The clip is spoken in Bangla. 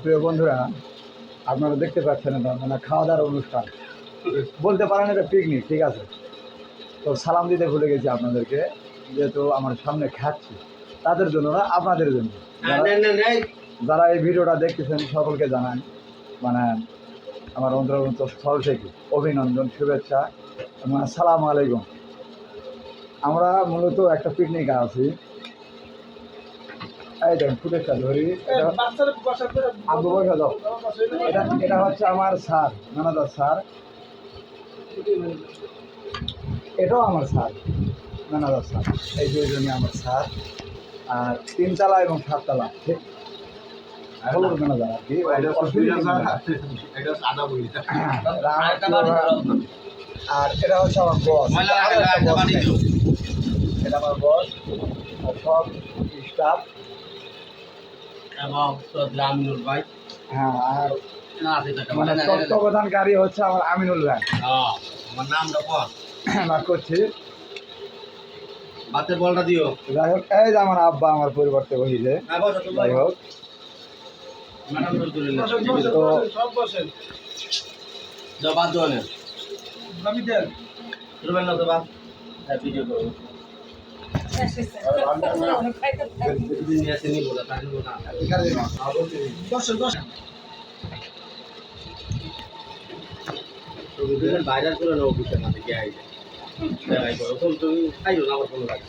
প্রিয় বন্ধুরা, আপনারা দেখতে পাচ্ছেন এটা মানে খাওয়া দাওয়ার অনুষ্ঠান বলতে পারেন, এটা পিকনিক। ঠিক আছে, তো সালাম দিতে ভুলে গেছি আপনাদেরকে, যেহেতু আমার সামনে খাচ্ছি তাদের জন্য না, আপনাদের জন্য। যারা এই ভিডিওটা দেখতেছেন সকলকে জানান, মানে আমার অন্তর্স্থল থেকে অভিনন্দন, শুভেচ্ছা এবং আসসালামু আলাইকুম। আমরা মূলত একটা পিকনিকে আছি। এই দেখেন ফুটেজটা ধরি, আব্বু বসে দাও। এটা হচ্ছে আমার স্যার, নানাদার স্যার। এটাও আমার স্যার, নানাদার স্যার। এই দুইজনই আমার স্যার। আর 3 তলা এবং 7 তলা, ঠিক হলুদ নানাদার আর কি। আর এটা হচ্ছে আমার বস, এটা আমার বস আর সব স্টাফ। হ্যাঁ, আর মানে তত্ত্বাবধানকারী হচ্ছে আমার আমিনুল ভাই। আমার নামটা কর না করছি। বাতের বলটা দিও। যাই হোক, এই যে আমার আব্বা আমার পরিবর্তে বসেছে। যাই হোক, তো বাদ দেওয়া নেই না তো বাদ ভিডিও করবো ভাইরাল করে নেবো অফিসের মাঝে গিয়ে তুমি খাইও না আমার কোনো কাজ।